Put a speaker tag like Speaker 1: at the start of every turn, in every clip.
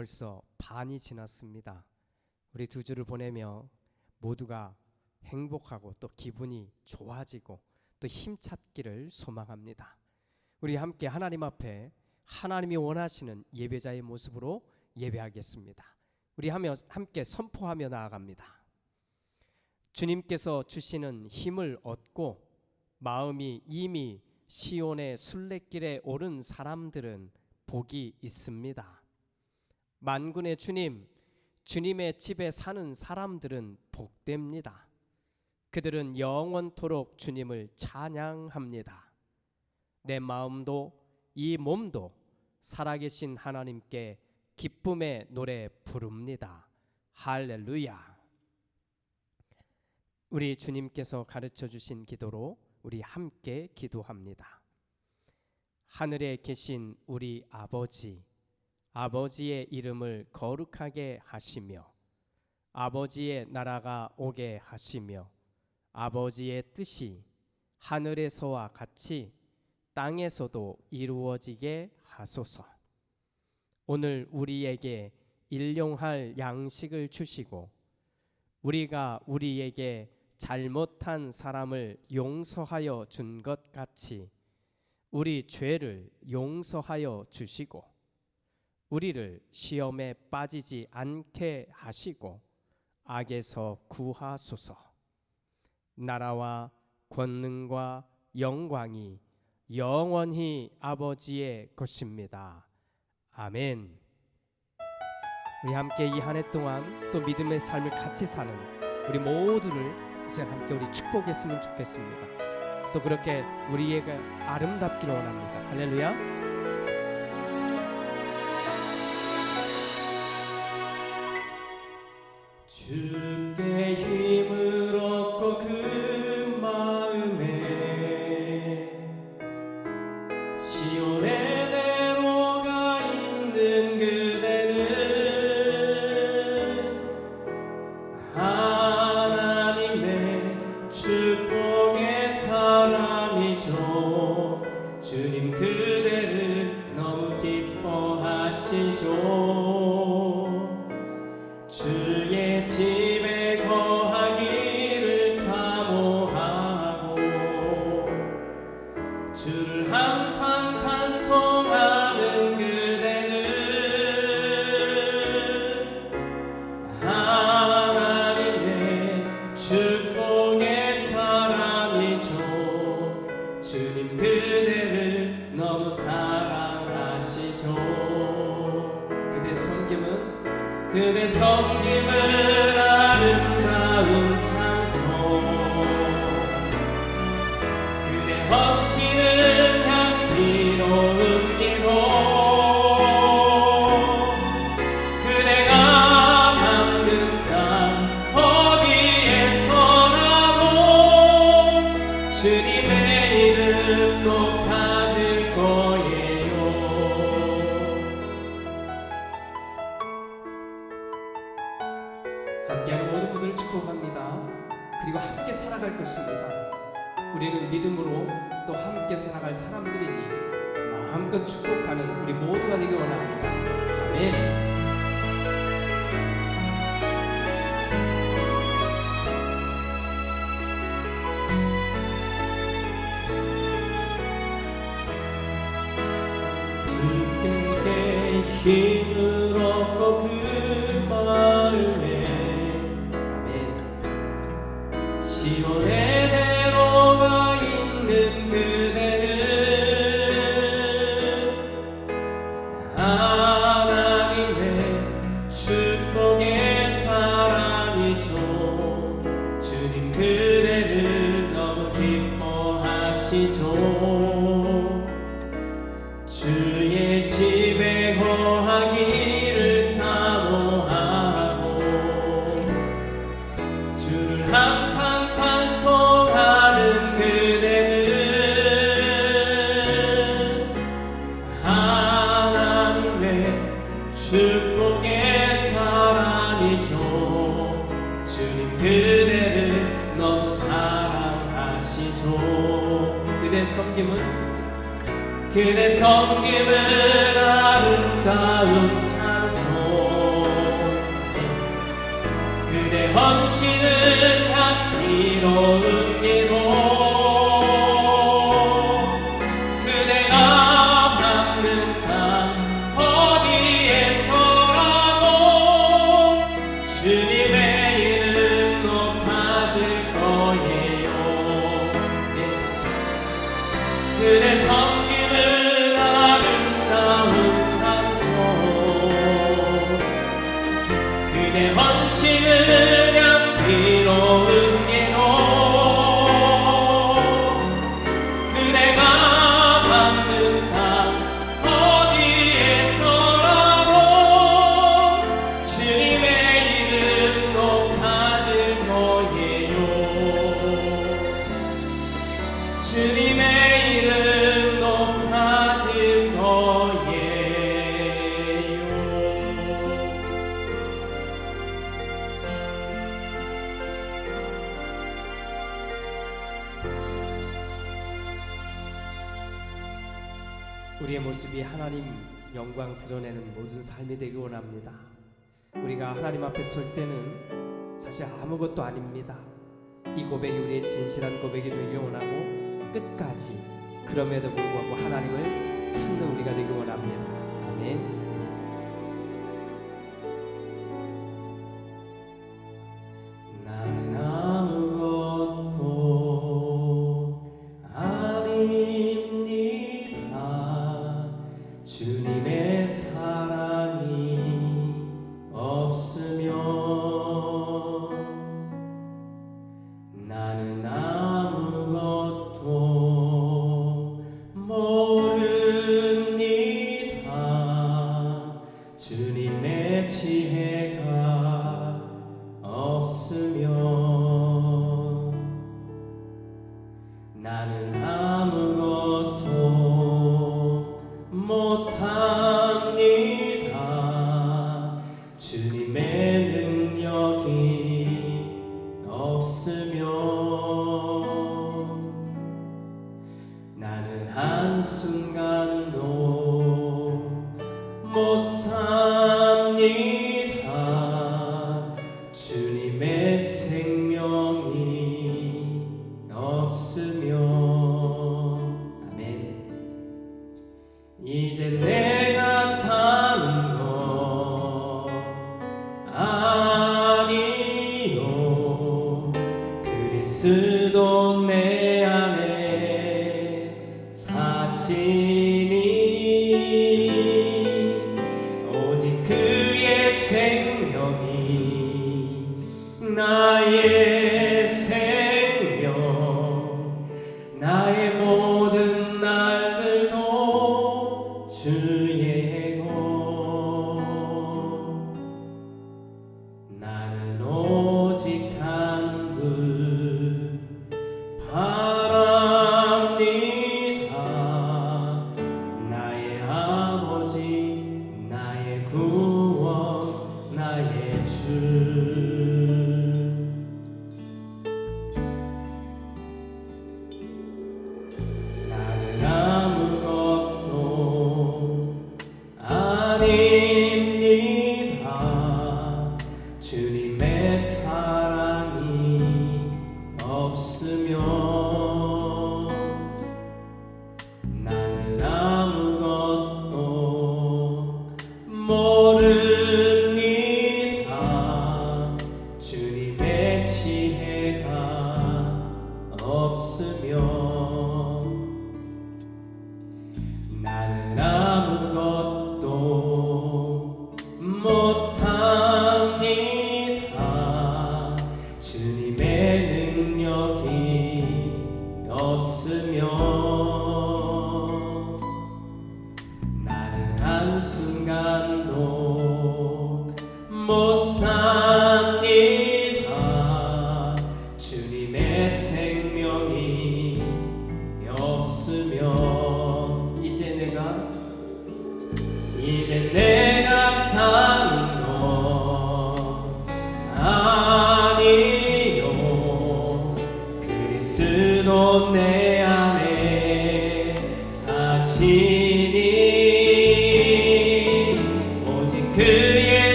Speaker 1: 벌써 반이 지났습니다. 우리 두 주를 보내며 모두가 행복하고 또 기분이 좋아지고 또 힘찾기를 소망합니다. 우리 함께 하나님 앞에 하나님이 원하시는 예배자의 모습으로 예배하겠습니다. 우리 함께 선포하며 나아갑니다. 주님께서 주시는 힘을 얻고 마음이 이미 시온의 순례길에 오른 사람들은 복이 있습니다. 만군의 주님, 주님의 집에 사는 사람들은 복됩니다. 그들은 영원토록 주님을 찬양합니다. 내 마음도 이 몸도 살아계신 하나님께 기쁨의 노래 부릅니다. 할렐루야. 우리 주님께서 가르쳐 주신 기도로 우리 함께 기도합니다. 하늘에 계신 우리 아버지, 아버지의 이름을 거룩하게 하시며 아버지의 나라가 오게 하시며 아버지의 뜻이 하늘에서와 같이 땅에서도 이루어지게 하소서. 오늘 우리에게 일용할 양식을 주시고 우리가 우리에게 잘못한 사람을 용서하여 준 것 같이 우리 죄를 용서하여 주시고 우리를 시험에 빠지지 않게 하시고 악에서 구하소서. 나라와 권능과 영광이 영원히 아버지의 것입니다. 아멘. 우리 함께 이 한 해 동안 또 믿음의 삶을 같이 사는 우리 모두를 이제 함께 우리 축복했으면 좋겠습니다. 또 그렇게 우리에게 아름답기를 원합니다. 할렐루야. 주께 힘을 얻고 그 마음에 시온의 대로가 있는 그대는 하나님의 축복의 사람이죠. 주님 그대를 너무 기뻐하시죠. 주의 집에 거하기를 사모하고 주를 항상 찬송하는 그대는 하나님의 축복의 사람이죠. 주님 그대를 너무 사랑하시죠. 그대 섬김은 아름다운 찬송, 그대 헌신은 향기로운 기도, 그대가 밟는 땅 어디에서라도 주님의 이름 높아질 거예요. 함께하는 모든 분들을 축복합니다. 그리고 함께 살아갈 것입니다. 우리는 믿음으로 또 함께 살아갈 사람들이니 마음껏 축복하는 우리 모두가 되길 원합니다. 아멘. 주께 힘을 얻고 그 마음에 시온의 대로가 있는 그대는 하나님의 축복의 사람이죠. 주님 그대를 너무 기뻐하시죠. 주의 집에 거하기를 사모하고 주를 항상 찬송하는 그대는 하나님의 축복의 사람이죠. 주님 그대를 너무 사랑하시죠. 그대 섬김은 아름다운 찬송, 그대 헌신은 향기로운 예로 그대가 밟는 땅 어디에서라도 주님의 이름 높아질 거예요. 네. 그대 섬김은 아름다운 찬송 그대 헌신은 향기로운 예로 그대가 밟는 땅 어디에서라도 주님의 이름 높아질 거예요. 주님의 이름 높아질 거예요. 우리의 모습이 하나님 영광 드러내는 모든 삶이 되기 원합니다. 우리가 하나님 앞에 설 때는 사실 아무것도 아닙니다. 이 고백이 우리의 진실한 고백이 되길 원하고 끝까지 그럼에도 불구하고 하나님을 찾는 우리가 되길 원합니다. 아멘. 나는 아무것도 아닙니다. 주님의 사랑이 없으면 나는 아무것도 모릅니다. 주님의 지혜가 없으면 나는 아무것도 못합니다. 주님의 능력이 없으면 나는 한순간도 못 삽니다. 주님의 생명이 없으면 아멘. 이제 내가 사는 것 아니요 그리스도 내 안에 사시니 오직 그의 생명이 나의 생명 나의 모든 날들도 주의 것 나는 오직 한 분 바랍니다.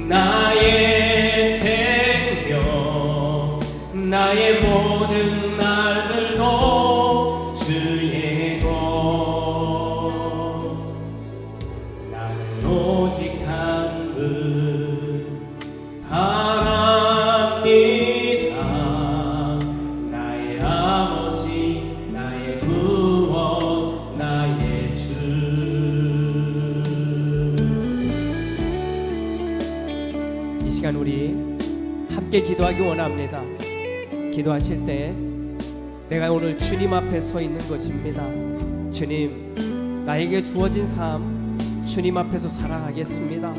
Speaker 1: 나의 생명 나의 모든 날들도 주의 것 나는 오직 한 분 바랍니다 나의 아버지 나의 구원 나의 주 이 시간 우리 함께 기도하기 원합니다. 기도하실 때 내가 오늘 주님 앞에 서 있는 것입니다. 주님 나에게 주어진 삶 주님 앞에서 살아가겠습니다.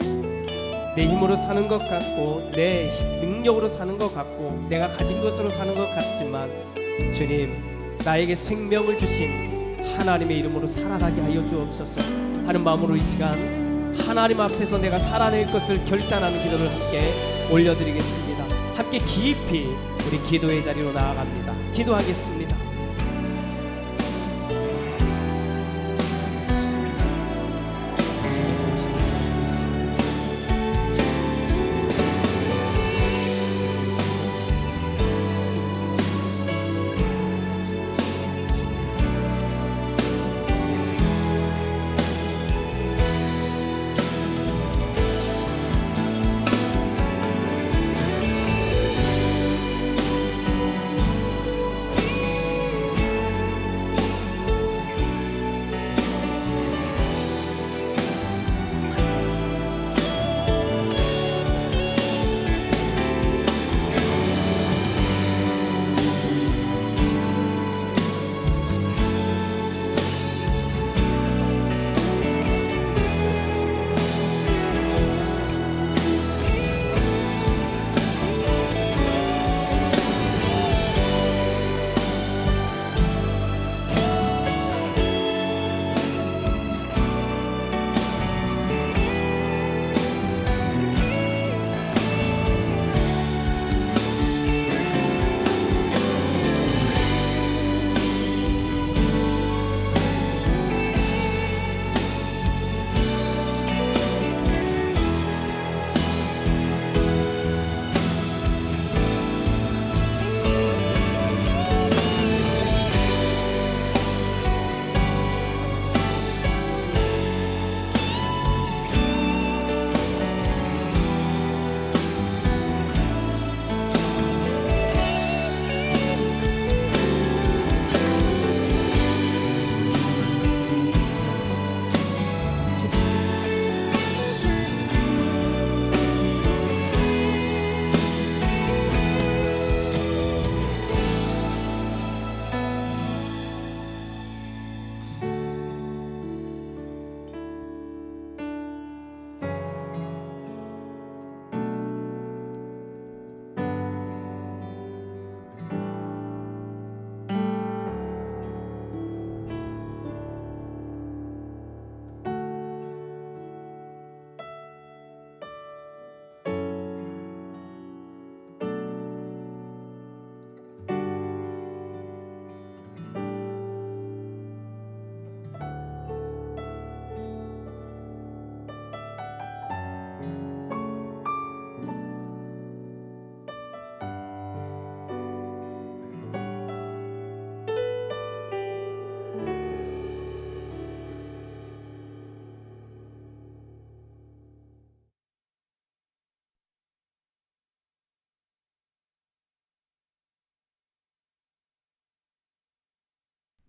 Speaker 1: 내 힘으로 사는 것 같고 내 능력으로 사는 것 같고 내가 가진 것으로 사는 것 같지만 주님 나에게 생명을 주신 하나님의 이름으로 살아가게 하여 주옵소서 하는 마음으로 이 시간 하나님 앞에서 내가 살아낼 것을 결단하는 기도를 함께 올려드리겠습니다. 함께 깊이 우리 기도의 자리로 나아갑니다. 기도하겠습니다.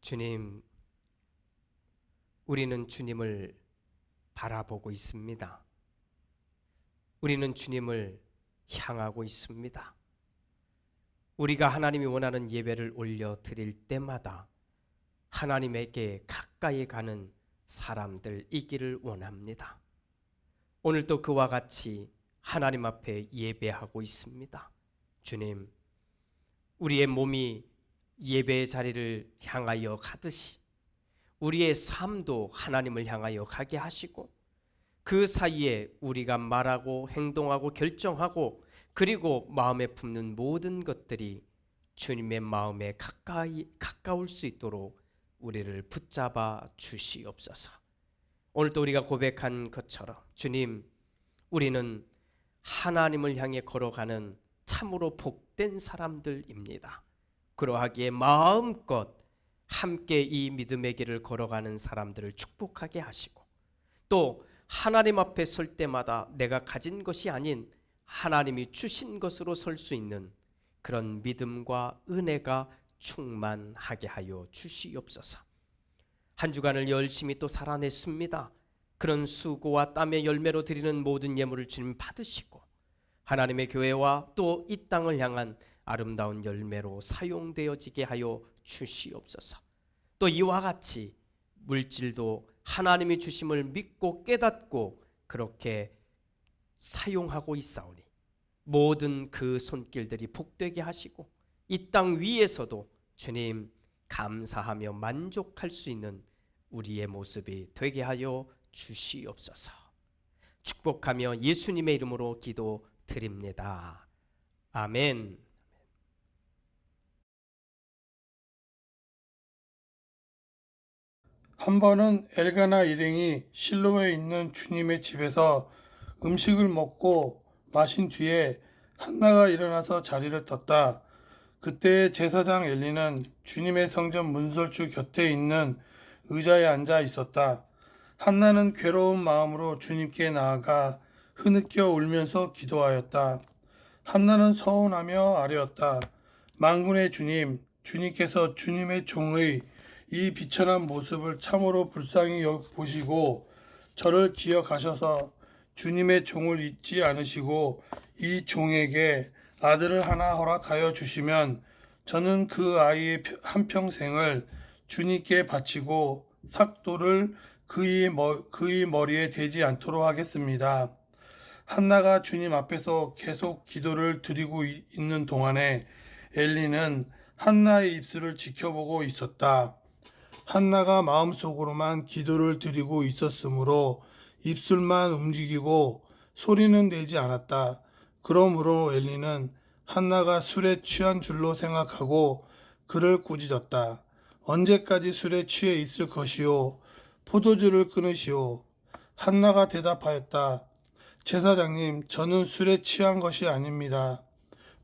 Speaker 1: 주님, 우리는 주님을 바라보고 있습니다. 우리는 주님을 향하고 있습니다. 우리가 하나님이 원하는 예배를 올려 드릴 때마다 하나님에게 가까이 가는 사람들이기를 원합니다. 오늘도 그와 같이 하나님 앞에 예배하고 있습니다. 주님, 우리의 몸이 예배의 자리를 향하여 가듯이 우리의 삶도 하나님을 향하여 가게 하시고 그 사이에 우리가 말하고 행동하고 결정하고 그리고 마음에 품는 모든 것들이 주님의 마음에 가까울 수 있도록 우리를 붙잡아 주시옵소서. 오늘도 우리가 고백한 것처럼 주님, 우리는 하나님을 향해 걸어가는 참으로 복된 사람들입니다. 그러하기에 마음껏 함께 이 믿음의 길을 걸어가는 사람들을 축복하게 하시고, 또 하나님 앞에 설 때마다 내가 가진 것이 아닌 하나님이 주신 것으로 설 수 있는 그런 믿음과 은혜가 충만하게 하여 주시옵소서. 한 주간을 열심히 또 살아냈습니다. 그런 수고와 땀의 열매로 드리는 모든 예물을 주님 받으시고, 하나님의 교회와 또 이 땅을 향한 아름다운 열매로 사용되어지게 하여 주시옵소서. 또 이와 같이 물질도 하나님이 주심을 믿고 깨닫고 그렇게 사용하고 있사오니 모든 그 손길들이 복되게 하시고, 이 땅 위에서도 주님 감사하며 만족할 수 있는 우리의 모습이 되게 하여 주시옵소서. 축복하며 예수님의 이름으로 기도드립니다. 아멘.
Speaker 2: 한 번은 엘가나 일행이 실로에 있는 주님의 집에서 음식을 먹고 마신 뒤에 한나가 일어나서 자리를 떴다. 그때 제사장 엘리는 주님의 성전 문설주 곁에 있는 의자에 앉아 있었다. 한나는 괴로운 마음으로 주님께 나아가 흐느껴 울면서 기도하였다. 한나는 서운하며 아뢰었다. 만군의 주님, 주님께서 주님의 종의 이 비천한 모습을 참으로 불쌍히 보시고 저를 기억하셔서 주님의 종을 잊지 않으시고 이 종에게 아들을 하나 허락하여 주시면 저는 그 아이의 한평생을 주님께 바치고 삭도를 그의 머리에 대지 않도록 하겠습니다. 한나가 주님 앞에서 계속 기도를 드리고 있는 동안에 엘리는 한나의 입술을 지켜보고 있었다. 한나가 마음속으로만 기도를 드리고 있었으므로 입술만 움직이고 소리는 내지 않았다. 그러므로 엘리는 한나가 술에 취한 줄로 생각하고 그를 꾸짖었다. 언제까지 술에 취해 있을 것이오? 포도주를 끊으시오. 한나가 대답하였다. 제사장님, 저는 술에 취한 것이 아닙니다.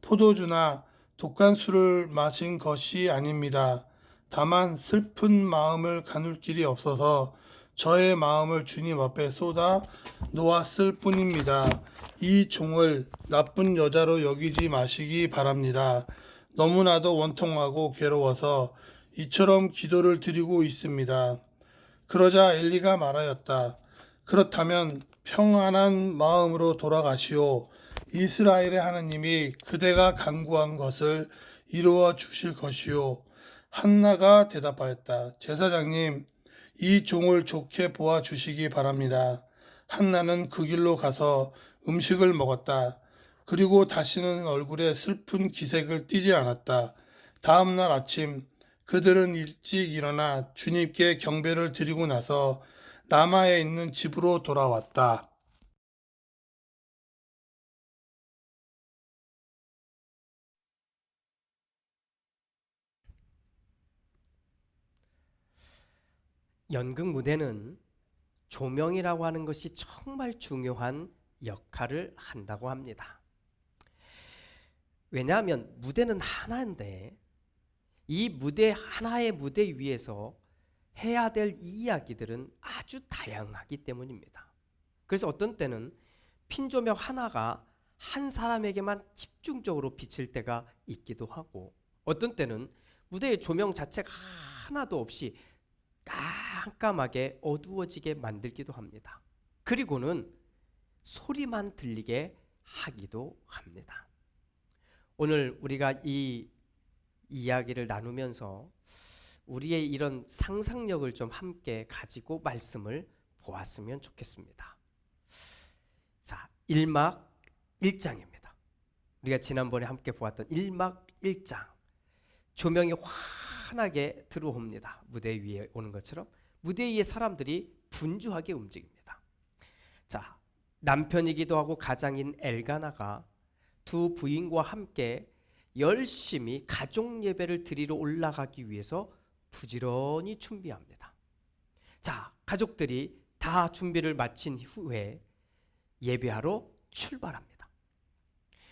Speaker 2: 포도주나 독한 술을 마신 것이 아닙니다. 다만 슬픈 마음을 가눌 길이 없어서 저의 마음을 주님 앞에 쏟아 놓았을 뿐입니다. 이 종을 나쁜 여자로 여기지 마시기 바랍니다. 너무나도 원통하고 괴로워서 이처럼 기도를 드리고 있습니다. 그러자 엘리가 말하였다. 그렇다면 평안한 마음으로 돌아가시오. 이스라엘의 하나님이 그대가 간구한 것을 이루어 주실 것이오. 한나가 대답하였다. 제사장님, 이 종을 좋게 보아 주시기 바랍니다. 한나는 그 길로 가서 음식을 먹었다. 그리고 다시는 얼굴에 슬픈 기색을 띠지 않았다. 다음 날 아침 그들은 일찍 일어나 주님께 경배를 드리고 나서 라마에 있는 집으로 돌아왔다.
Speaker 1: 연극 무대는 조명이라고 하는 것이 정말 중요한 역할을 한다고 합니다. 왜냐하면 무대는 하나인데 이 무대 하나의 무대 위에서 해야 될 이야기들은 아주 다양하기 때문입니다. 그래서 어떤 때는 핀 조명 하나가 한 사람에게만 집중적으로 비칠 때가 있기도 하고, 어떤 때는 무대의 조명 자체가 하나도 없이 깜깜하게 어두워지게 만들기도 합니다. 그리고는 소리만 들리게 하기도 합니다. 오늘 우리가 이 이야기를 나누면서 우리의 이런 상상력을 좀 함께 가지고 말씀을 보았으면 좋겠습니다. 자, 1막 1장입니다. 우리가 지난번에 함께 보았던 1막 1장. 조명이 환하게 들어옵니다. 무대 위에 오는 것처럼 무대 위에 사람들이 분주하게 움직입니다. 자, 남편이기도 하고 가장인 엘가나가 두 부인과 함께 열심히 가족 예배를 드리러 올라가기 위해서 부지런히 준비합니다. 자, 가족들이 다 준비를 마친 후에 예배하러 출발합니다.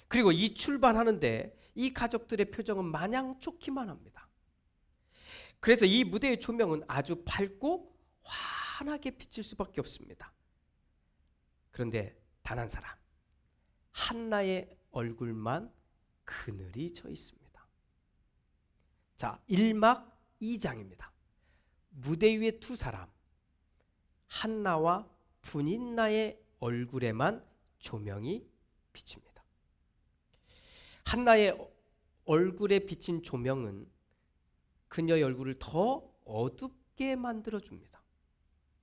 Speaker 1: 그리고 이 출발하는데 이 가족들의 표정은 마냥 좋기만 합니다. 그래서 이 무대의 조명은 아주 밝고 환하게 비칠 수밖에 없습니다. 그런데 단 한 사람, 한나의 얼굴만 그늘이 져 있습니다. 자, 1막 2장입니다. 무대 위에 두 사람, 한나와 분인나의 얼굴에만 조명이 비칩니다. 한나의 얼굴에 비친 조명은 그녀의 얼굴을 더 어둡게 만들어줍니다.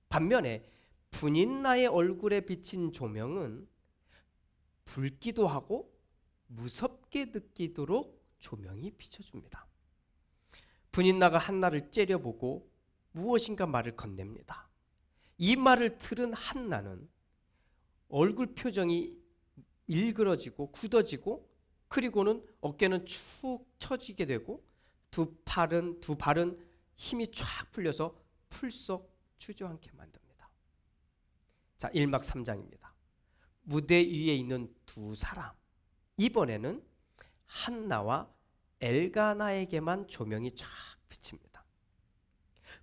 Speaker 1: 반면에 분인나의 얼굴에 비친 조명은 붉기도 하고 무섭게 느끼도록 조명이 비춰줍니다. 분인나가 한나를 째려보고 무엇인가 말을 건넵니다. 이 말을 들은 한나는 얼굴 표정이 일그러지고 굳어지고 그리고는 어깨는 축 처지게 되고 두 발은 힘이 쫙 풀려서 풀썩 주저앉게 만듭니다. 자, 1막 3장입니다. 무대 위에 있는 두 사람, 이번에는 한나와 엘가나에게만 조명이 쫙 비칩니다.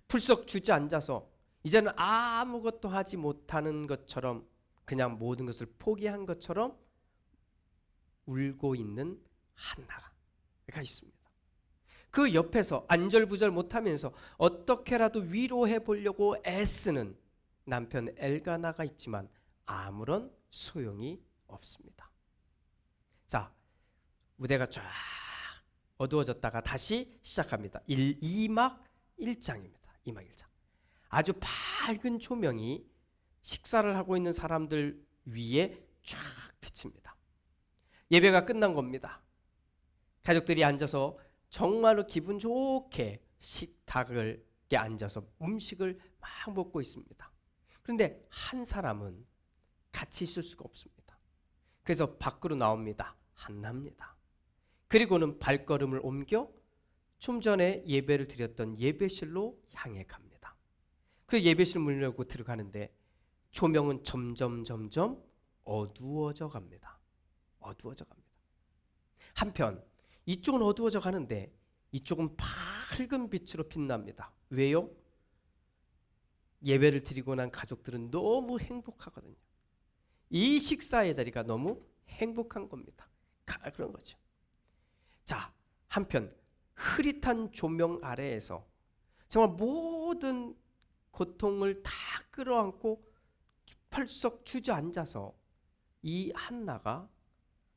Speaker 1: 풀썩 주저앉아서 이제는 아무것도 하지 못하는 것처럼, 그냥 모든 것을 포기한 것처럼 울고 있는 한나가 있습니다. 그 옆에서 안절부절 못하면서 어떻게라도 위로해 보려고 애쓰는 남편 엘가나가 있지만 아무런 소용이 없습니다. 자, 무대가 쫙 어두워졌다가 다시 시작합니다. 2막 1장입니다. 2막 1장. 아주 밝은 조명이 식사를 하고 있는 사람들 위에 쫙 비칩니다. 예배가 끝난 겁니다. 가족들이 앉아서 정말로 기분 좋게 식탁에 앉아서 음식을 막 먹고 있습니다. 그런데 한 사람은 같이 있을 수가 없습니다. 그래서 밖으로 나옵니다. 한나입니다. 그리고는 발걸음을 옮겨 좀 전에 예배를 드렸던 예배실로 향해 갑니다. 그 예배실 문을 열고 들어가는데 조명은 점점 어두워져 갑니다. 어두워져 갑니다. 한편 이쪽은 어두워져 가는데 이쪽은 밝은 빛으로 빛납니다. 왜요? 예배를 드리고 난 가족들은 너무 행복하거든요. 이 식사의 자리가 너무 행복한 겁니다. 그런 거죠. 자, 한편 흐릿한 조명 아래에서 정말 모든 고통을 다 끌어안고 펄썩 주저앉아서 이 한나가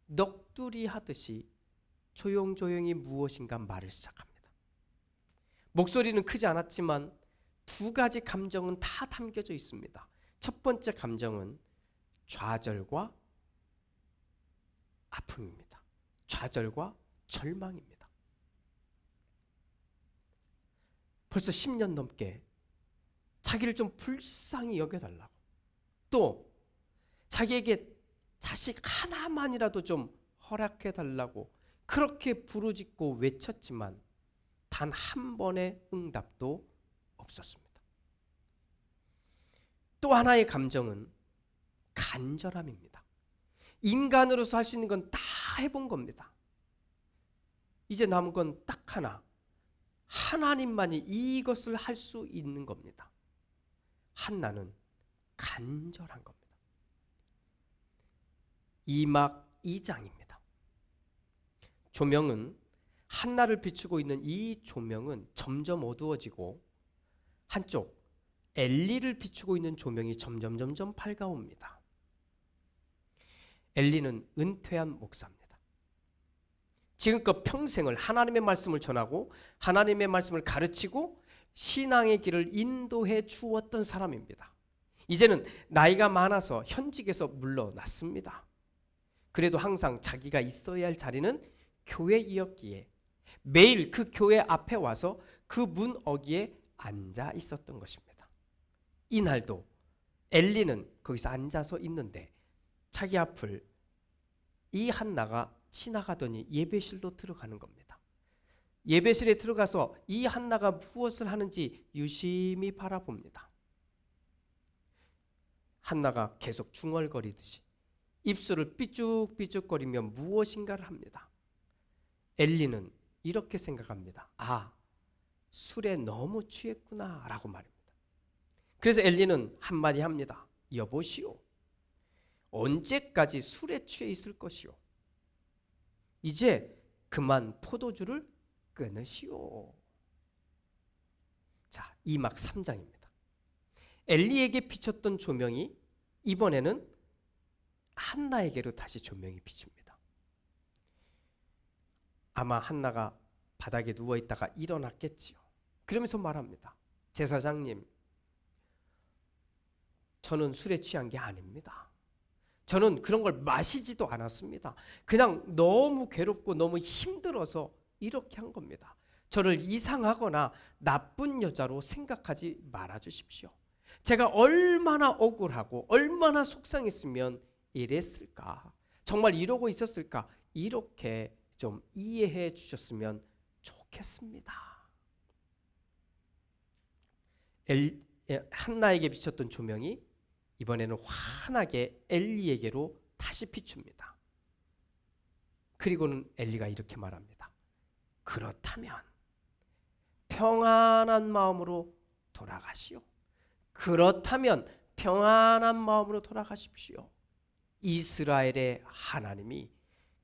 Speaker 1: 넋두리 하듯이 조용조용히 무엇인가 말을 시작합니다. 목소리는 크지 않았지만 두 가지 감정은 다 담겨져 있습니다. 첫 번째 감정은 좌절과 아픔입니다. 좌절과 절망입니다. 벌써 10년 넘게 자기를 좀 불쌍히 여겨달라고, 또 자기에게 자식 하나만이라도 좀 허락해달라고 그렇게 부르짖고 외쳤지만 단 한 번의 응답도 없었습니다. 또 하나의 감정은 간절함입니다. 인간으로서 할 수 있는 건 다 해본 겁니다. 이제 남은 건 딱 하나, 하나님만이 이것을 할 수 있는 겁니다. 한나는 간절한 겁니다. 2막 2장입니다. 조명은, 한나를 비추고 있는 이 조명은 점점 어두워지고 한쪽 엘리를 비추고 있는 조명이 점점 밝아옵니다. 엘리는 은퇴한 목사입니다. 지금껏 평생을 하나님의 말씀을 전하고 하나님의 말씀을 가르치고 신앙의 길을 인도해 주었던 사람입니다. 이제는 나이가 많아서 현직에서 물러났습니다. 그래도 항상 자기가 있어야 할 자리는 교회이었기에 매일 그 교회 앞에 와서 그 문 어귀에 앉아 있었던 것입니다. 이날도 엘리는 거기서 앉아서 있는데 자기 앞을 이 한나가 지나가더니 예배실로 들어가는 겁니다. 예배실에 들어가서 이 한나가 무엇을 하는지 유심히 바라봅니다. 한나가 계속 중얼거리듯이 입술을 삐죽삐죽거리며 무엇인가를 합니다. 엘리는 이렇게 생각합니다. 아, 술에 너무 취했구나 라고 말입니다. 그래서 엘리는 한마디 합니다. 여보시오, 언제까지 술에 취해 있을 것이오? 이제 그만 포도주를 끊으시오. 자, 2막 3장입니다. 엘리에게 비쳤던 조명이 이번에는 한나에게로 다시 조명이 비춥니다. 아마 한나가 바닥에 누워있다가 일어났겠지요. 그러면서 말합니다. 제사장님, 저는 술에 취한 게 아닙니다. 저는 그런 걸 마시지도 않았습니다. 그냥 너무 괴롭고 너무 힘들어서 이렇게 한 겁니다. 저를 이상하거나 나쁜 여자로 생각하지 말아 주십시오. 제가 얼마나 억울하고 얼마나 속상했으면 이랬을까? 정말 이러고 있었을까? 이렇게 좀 이해해 주셨으면 좋겠습니다. 한나에게 비쳤던 조명이 이번에는 환하게 엘리에게로 다시 비춥니다. 그리고는 엘리가 이렇게 말합니다. 그렇다면 평안한 마음으로 돌아가시오. 그렇다면 평안한 마음으로 돌아가십시오. 이스라엘의 하나님이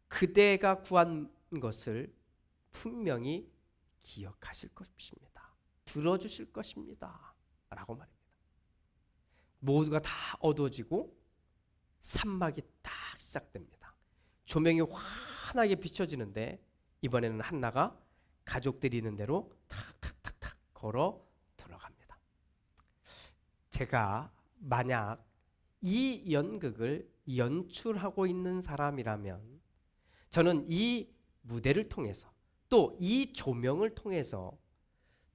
Speaker 1: 그대가 구한 것을 분명히 기억하실 것입니다. 들어주실 것입니다. 라고 말입니다. 모두가 다 어두워지고 산막이 딱 시작됩니다. 조명이 환하게 비춰지는데 이번에는 한나가 가족들이 있는 대로 탁탁탁탁 걸어 들어갑니다. 제가 만약 이 연극을 연출하고 있는 사람이라면 저는 이 무대를 통해서 또 이 조명을 통해서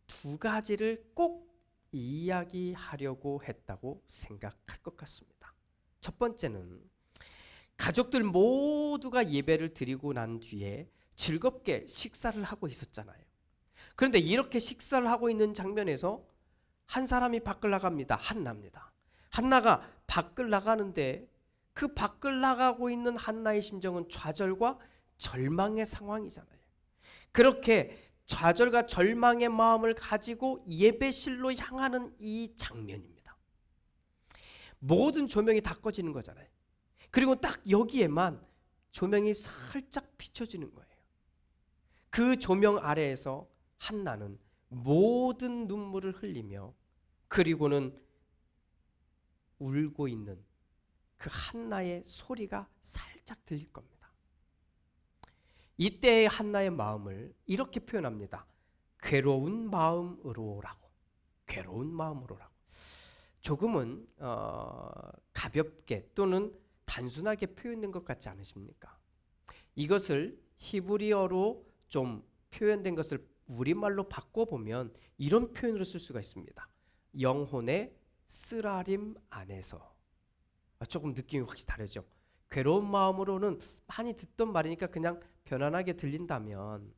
Speaker 1: 두 가지를 꼭 이야기하려고 했다고 생각할 것 같습니다. 첫 번째는 가족들 모두가 예배를 드리고 난 뒤에 즐겁게 식사를 하고 있었잖아요. 그런데 이렇게 식사를 하고 있는 장면에서 한 사람이 밖을 나갑니다. 한나입니다. 한나가 밖을 나가는데 그 밖을 나가고 있는 한나의 심정은 좌절과 절망의 상황이잖아요. 그렇게 좌절과 절망의 마음을 가지고 예배실로 향하는 이 장면입니다. 모든 조명이 다 꺼지는 거잖아요. 그리고 딱 여기에만 조명이 살짝 비춰지는 거예요. 그 조명 아래에서 한나는 모든 눈물을 흘리며 그리고는 울고 있는 그 한나의 소리가 살짝 들릴 겁니다. 이때의 한나의 마음을 이렇게 표현합니다. 괴로운 마음으로라고. 괴로운 마음으로라고. 조금은 가볍게 또는 단순하게 표현된 것 같지 않으십니까? 이것을 히브리어로 좀 표현된 것을 우리말로 바꿔보면 이런 표현으로 쓸 수가 있습니다. 영혼의 쓰라림 안에서. 조금 느낌이 확실히 다르죠. 괴로운 마음으로는 많이 듣던 말이니까 그냥 편안하게 들린다면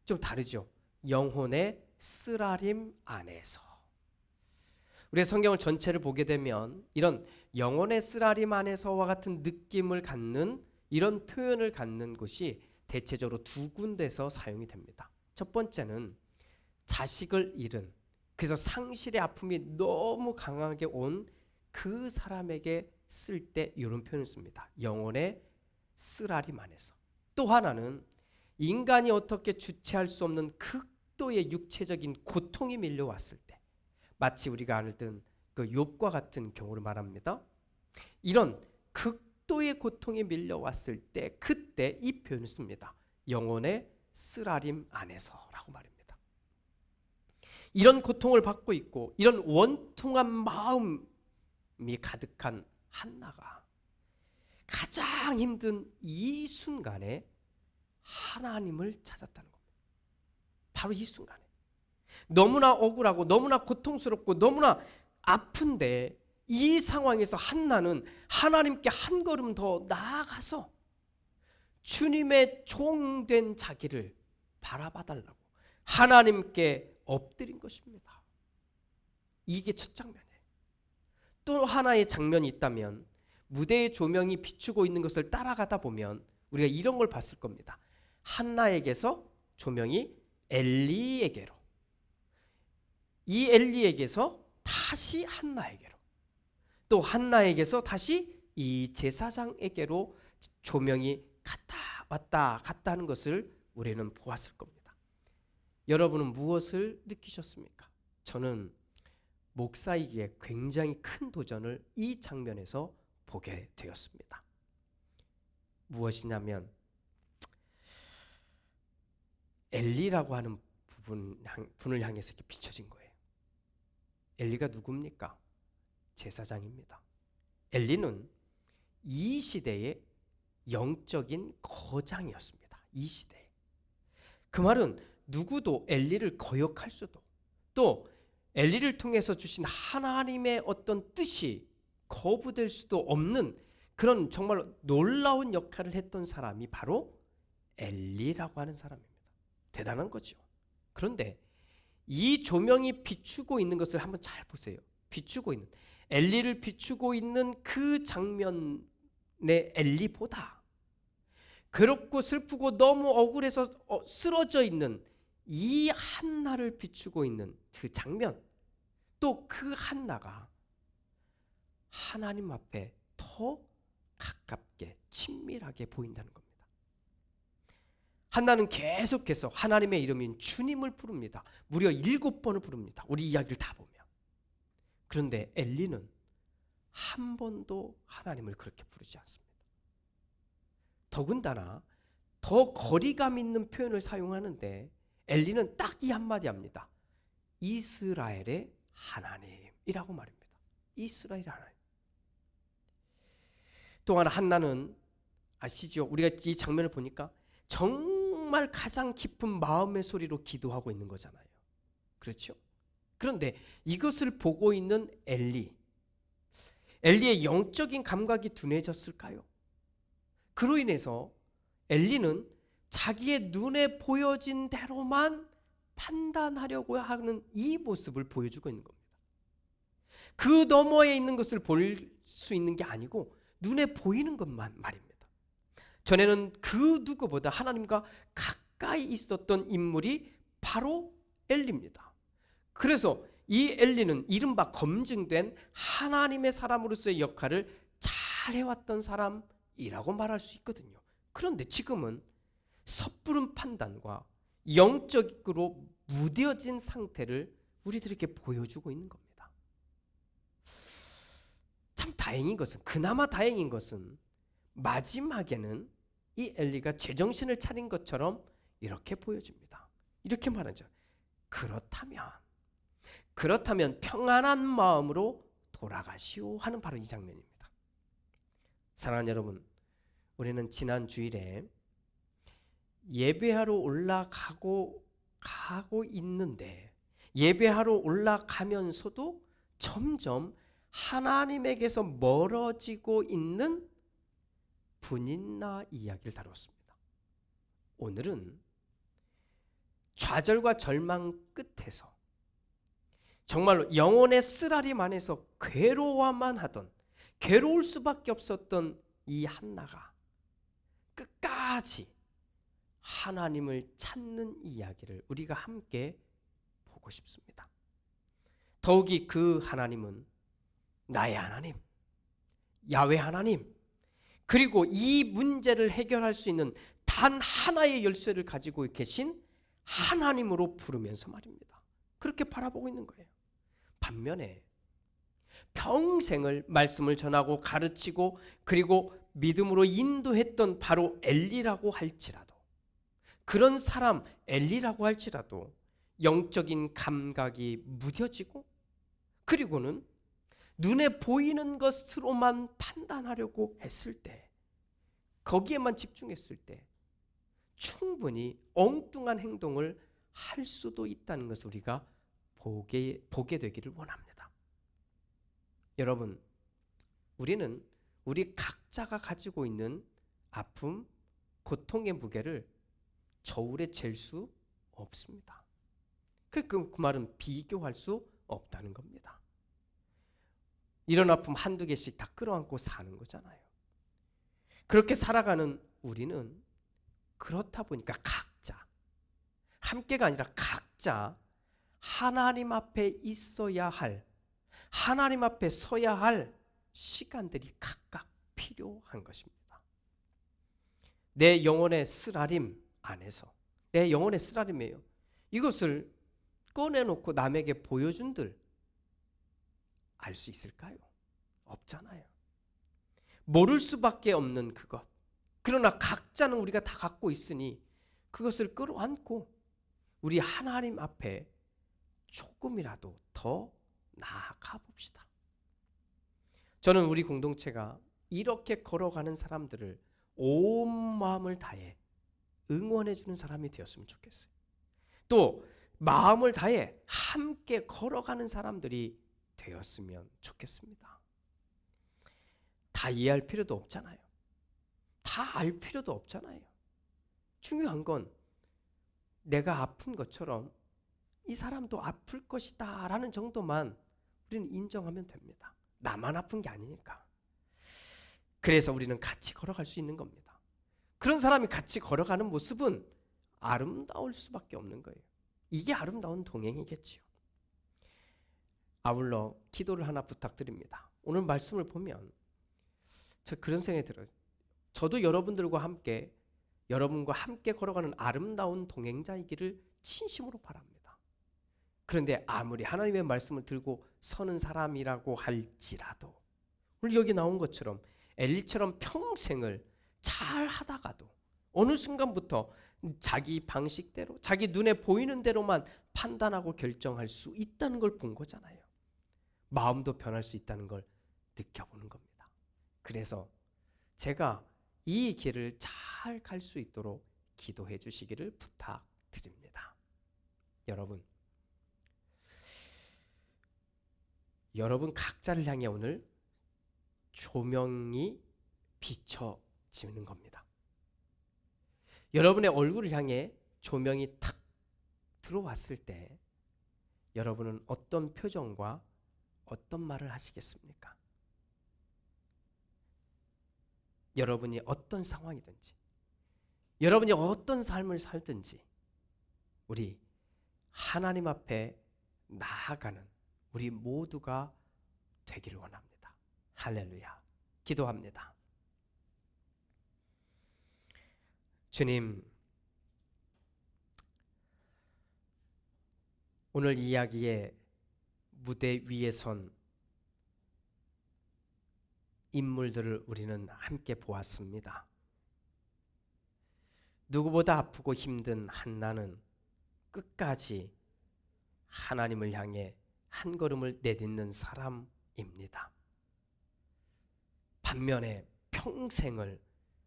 Speaker 1: 좀 다르죠. 영혼의 쓰라림 안에서. 우리의 성경을 전체를 보게 되면 이런 영혼의 쓰라림 안에서와 같은 느낌을 갖는 이런 표현을 갖는 곳이 대체적으로 두 군데서 사용이 됩니다. 첫 번째는 자식을 잃은, 그래서 상실의 아픔이 너무 강하게 온 그 사람에게 쓸 때 이런 표현을 씁니다. 영혼의 쓰라림 안에서. 또 하나는 인간이 어떻게 주체할 수 없는 극도의 육체적인 고통이 밀려왔을 때, 마치 우리가 알던 그 욥과 같은 경우를 말합니다. 이런 극도의 고통이 밀려왔을 때 그때 이 표현을 씁니다. 영혼의 쓰라림 안에서라고 말입니다. 이런 고통을 받고 있고 이런 원통한 마음이 가득한 한나가 가장 힘든 이 순간에 하나님을 찾았다는 겁니다. 바로 이 순간에 너무나 억울하고 너무나 고통스럽고 너무나 아픈데 이 상황에서 한나는 하나님께 한 걸음 더 나아가서 주님의 종된 자기를 바라봐달라고 하나님께 엎드린 것입니다. 이게 첫 장면이에요. 또 하나의 장면이 있다면 무대의 조명이 비추고 있는 것을 따라가다 보면 우리가 이런 걸 봤을 겁니다. 한나에게서 조명이 엘리에게로, 이 엘리에게서 다시 한나에게로, 또 한나에게서 다시 이 제사장에게로 조명이 갔다 왔다 갔다 하는 것을 우리는 보았을 겁니다. 여러분은 무엇을 느끼셨습니까? 저는 목사이기에 굉장히 큰 도전을 이 장면에서 보게 되었습니다. 무엇이냐면 엘리라고 하는 분을 향해서 이렇게 비춰진 거예요. 엘리가 누굽니까? 제사장입니다. 엘리는 이 시대의 영적인 거장이었습니다. 이 시대에. 그 말은 누구도 엘리를 거역할 수도, 또 엘리를 통해서 주신 하나님의 어떤 뜻이 거부될 수도 없는 그런 정말 놀라운 역할을 했던 사람이 바로 엘리라고 하는 사람입니다. 대단한 거죠. 그런데 이 조명이 비추고 있는 것을 한번 잘 보세요. 비추고 있는, 엘리를 비추고 있는 그 장면의 엘리보다 괴롭고 슬프고 너무 억울해서 쓰러져 있는 이 한나를 비추고 있는 그 장면, 또 그 한나가 하나님 앞에 더 가깝게 친밀하게 보인다는 겁니다. 한나는 계속해서 하나님의 이름인 주님을 부릅니다. 무려 7번을 부릅니다. 우리 이야기를 다 보면. 그런데 엘리는 한 번도 하나님을 그렇게 부르지 않습니다. 더군다나 더 거리감 있는 표현을 사용하는데 엘리는 딱 이 한마디 합니다. 이스라엘의 하나님이라고 말입니다. 이스라엘의 하나님. 또한 한나는 아시죠? 우리가 이 장면을 보니까 정말 가장 깊은 마음의 소리로 기도하고 있는 거잖아요. 그렇죠? 그런데 이것을 보고 있는 엘리의 영적인 감각이 둔해졌을까요? 그로 인해서 엘리는 자기의 눈에 보여진 대로만 판단하려고 하는 이 모습을 보여주고 있는 겁니다. 그 너머에 있는 것을 볼 수 있는 게 아니고 눈에 보이는 것만 말입니다. 전에는 그 누구보다 하나님과 가까이 있었던 인물이 바로 엘리입니다. 그래서 이 엘리는 이른바 검증된 하나님의 사람으로서의 역할을 잘 해왔던 사람이라고 말할 수 있거든요. 그런데 지금은 섣부른 판단과 영적으로 무뎌진 상태를 우리들에게 보여주고 있는 겁니다. 참 다행인 것은, 그나마 다행인 것은 마지막에는 이 엘리가 제정신을 차린 것처럼 이렇게 보여집니다. 이렇게 말하죠. 그렇다면 평안한 마음으로 돌아가시오 하는 바로 이 장면입니다. 사랑하는 여러분, 우리는 지난 주일에 예배하러 올라가고 있는데, 예배하러 올라가면서도 점점 하나님에게서 멀어지고 있는 분인나 이야기를 다뤘습니다. 오늘은 좌절과 절망 끝에서 정말로 영혼의 쓰라림 안에서 괴로워만 하던, 괴로울 수밖에 없었던 이 한나가 끝까지 하나님을 찾는 이야기를 우리가 함께 보고 싶습니다. 더욱이 그 하나님은 나의 하나님, 야훼 하나님, 그리고 이 문제를 해결할 수 있는 단 하나의 열쇠를 가지고 계신 하나님으로 부르면서 말입니다. 그렇게 바라보고 있는 거예요. 반면에 평생을 말씀을 전하고 가르치고 그리고 믿음으로 인도했던 바로 엘리라고 할지라도, 그런 사람 엘리라고 할지라도 영적인 감각이 무뎌지고, 그리고는 눈에 보이는 것으로만 판단하려고 했을 때, 거기에만 집중했을 때 충분히 엉뚱한 행동을 할 수도 있다는 것을 우리가 보게 되기를 원합니다. 여러분, 우리는 우리 각자가 가지고 있는 아픔, 고통의 무게를 저울에 잴 수 없습니다. 그 말은 비교할 수 없다는 겁니다. 이런 아픔 한두 개씩 다 끌어안고 사는 거잖아요. 그렇게 살아가는 우리는 그렇다 보니까 각자, 함께가 아니라 각자 하나님 앞에 있어야 할, 하나님 앞에 서야 할 시간들이 각각 필요한 것입니다. 내 영혼의 쓰라림 안에서, 내 영혼의 쓰라림이에요. 이것을 꺼내놓고 남에게 보여준들 알 수 있을까요? 없잖아요. 모를 수밖에 없는 그것. 그러나 각자는 우리가 다 갖고 있으니 그것을 끌어안고 우리 하나님 앞에 조금이라도 더 나아가 봅시다. 저는 우리 공동체가 이렇게 걸어가는 사람들을 온 마음을 다해 응원해 주는 사람이 되었으면 좋겠어요. 또 마음을 다해 함께 걸어가는 사람들이 되었으면 좋겠습니다. 다 이해할 필요도 없잖아요. 다 알 필요도 없잖아요. 중요한 건 내가 아픈 것처럼 이 사람도 아플 것이다 라는 정도만 우리는 인정하면 됩니다. 나만 아픈 게 아니니까. 그래서 우리는 같이 걸어갈 수 있는 겁니다. 그런 사람이 같이 걸어가는 모습은 아름다울 수밖에 없는 거예요. 이게 아름다운 동행이겠지요. 아울러 기도를 하나 부탁드립니다. 오늘 말씀을 보면 저 그런 생각이 들어요. 저도 여러분과 함께 걸어가는 아름다운 동행자이기를 진심으로 바랍니다. 그런데 아무리 하나님의 말씀을 들고 서는 사람이라고 할지라도 오늘 여기 나온 것처럼 엘리처럼 평생을 잘 하다가도 어느 순간부터 자기 방식대로, 자기 눈에 보이는 대로만 판단하고 결정할 수 있다는 걸 본 거잖아요. 마음도 변할 수 있다는 걸 느껴보는 겁니다. 그래서 제가 이 길을 잘 갈 수 있도록 기도해 주시기를 부탁드립니다. 여러분 각자를 향해 오늘 조명이 비춰지는 겁니다. 여러분의 얼굴을 향해 조명이 탁 들어왔을 때 여러분은 어떤 표정과 어떤 말을 하시겠습니까? 여러분이 어떤 상황이든지, 여러분이 어떤 삶을 살든지 우리 하나님 앞에 나아가는 우리 모두가 되기를 원합니다. 할렐루야. 기도합니다. 주님, 오늘 이야기의 무대 위에 선 인물들을 우리는 함께 보았습니다. 누구보다 아프고 힘든 한나는 끝까지 하나님을 향해 한 걸음을 내딛는 사람입니다. 반면에 평생을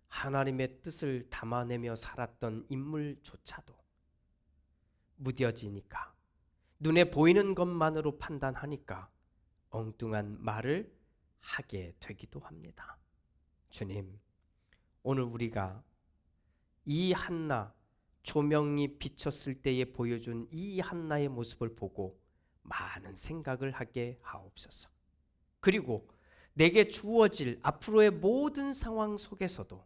Speaker 1: 하나님의 뜻을 담아내며 살았던 인물조차도 무뎌지니까, 눈에 보이는 것만으로 판단하니까 엉뚱한 말을 하게 되기도 합니다. 주님, 오늘 우리가 이 한나, 조명이 비쳤을 때에 보여준 이 한나의 모습을 보고 많은 생각을 하게 하옵소서. 그리고 내게 주어질 앞으로의 모든 상황 속에서도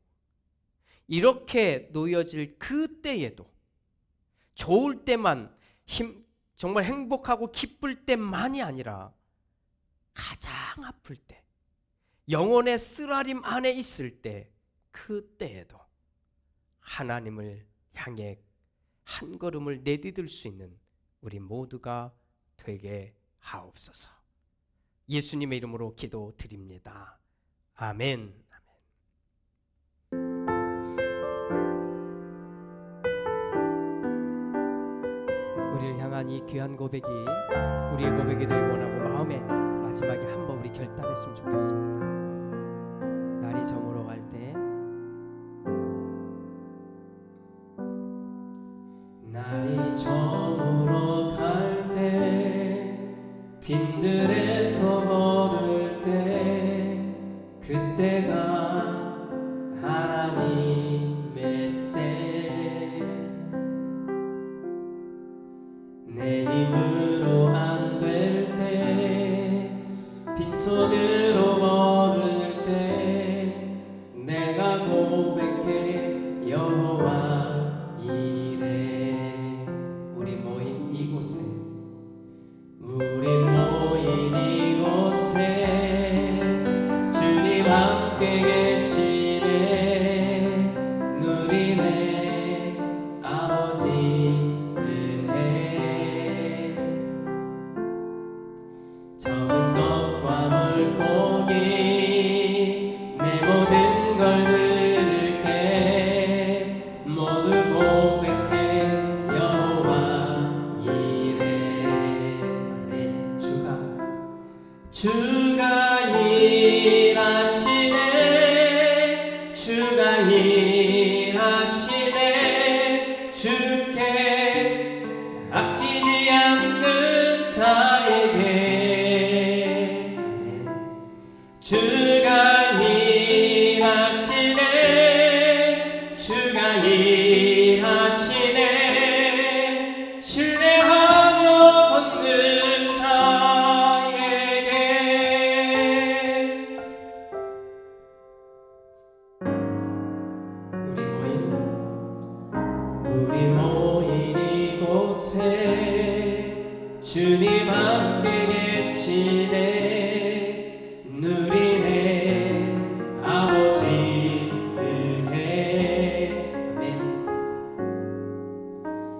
Speaker 1: 이렇게 놓여질 그때에도 좋을 때만 정말 행복하고 기쁠 때만이 아니라 가장 아플 때, 영혼의 쓰라림 안에 있을 때, 그때에도 하나님을 향해 한 걸음을 내디딜 수 있는 우리 모두가 되게 하옵소서. 예수님의 이름으로 기도드립니다. 아멘. 우리를 향한 이 귀한 고백이 우리의 고백이 되길 원하고 마음에 마지막에 한번 우리 결단했으면 좋겠습니다. 날이 저물어 갈 때, 날이 저물어 갈 때, 빈들에서 걸을 때, 그때가 하나님의 때, 내 힘으로 안 될 때, 빈손을 일하시네 신뢰하며 걷는 자에게. 우리 모인 이곳에 주님 함께 계시네 누리네 아버지 은혜. 아멘.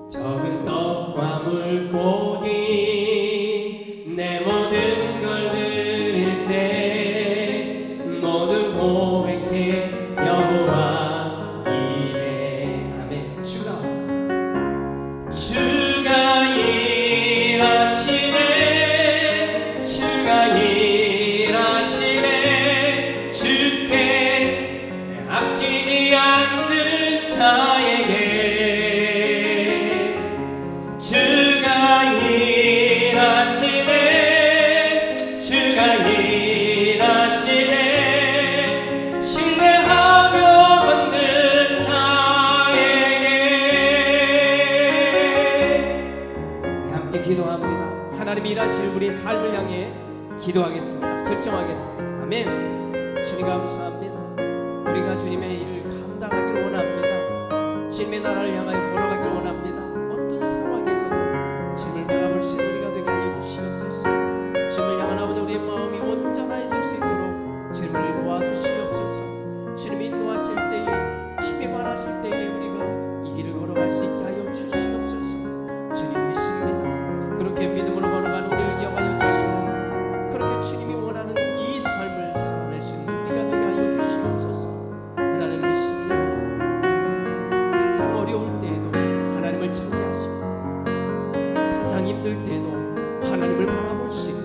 Speaker 1: 적은 떡과 물고기 내 모든 걸 드릴 때 모두 고백해 여호와 이래. 아멘. 주가 일하시네 주가 일하시네 주께 아끼지 않는 자에게. 주가 일하시네 주가 일하시네 신뢰하며 걷는 자에게. 우리 함께 기도합니다. 하나님이 일하실 우리 삶을 향해 기도하겠습니다. 결정하겠습니다. 아멘. 주님 감사합니다. 우리가 주님의 일을 감당하기를 원합니다. 주님의 나라를 향하여 걸어가기를 원합니다. 어떤 상황에서도 주님을 바라볼 수 있는 우리가 되게 하여 주시옵소서. 주님을 향한 아버지 우리의 마음이 온전해질 수 있도록 주님을 도와주시옵소서. 주님이 인도하실 때에 주님이 말하실 때에 우리가 이 길을 걸어갈 수 있게 하여 주시옵소서. 주님 믿습니다. 그렇게 믿음으로 걸어가는 우리를 기억하여 주시고 그렇게 주님이 원하는 이 삶을 살아낼 수 있는 우리가 되게 하여 주시옵소서. 하나님 믿습니다. 가장 어려울 때에도 하나님을 찾게하시고 가장 힘들 때에도 하나님을 바라볼 수 있는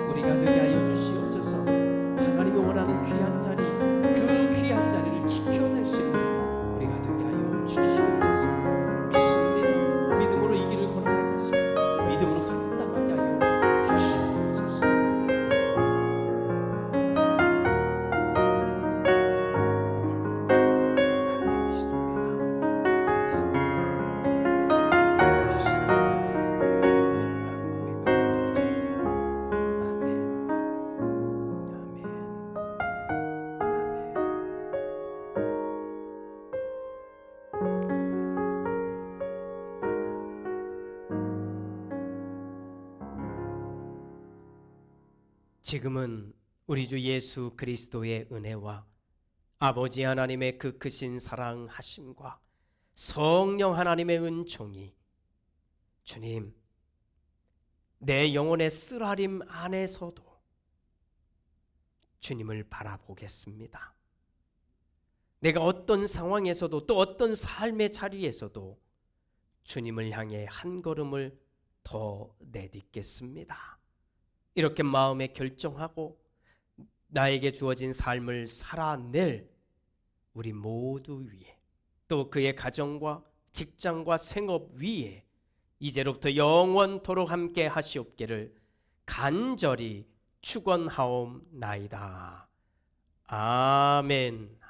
Speaker 1: 우리가 되게 하여 주시옵소서. 하나님이 원하는 귀한 자리 그 귀한 자리를 지켜낼 수 있는 우리가 되게 하여 주시옵소서. 믿습니다. 믿음으로 이 길을 걸어가게 하시고 믿음으로 감당하게 하여 주시옵소서. 지금은 우리 주 예수 그리스도의 은혜와 아버지 하나님의 그 크신 사랑하심과 성령 하나님의 은총이 주님 내 영혼의 쓰라림 안에서도 주님을 바라보겠습니다. 내가 어떤 상황에서도 또 어떤 삶의 자리에서도 주님을 향해 한 걸음을 더 내딛겠습니다. 이렇게 마음에 결정하고 나에게 주어진 삶을 살아낼 우리 모두 위에 또 그의 가정과 직장과 생업 위에 이제로부터 영원토록 함께 하시옵기를 간절히 축원하옵나이다. 아멘.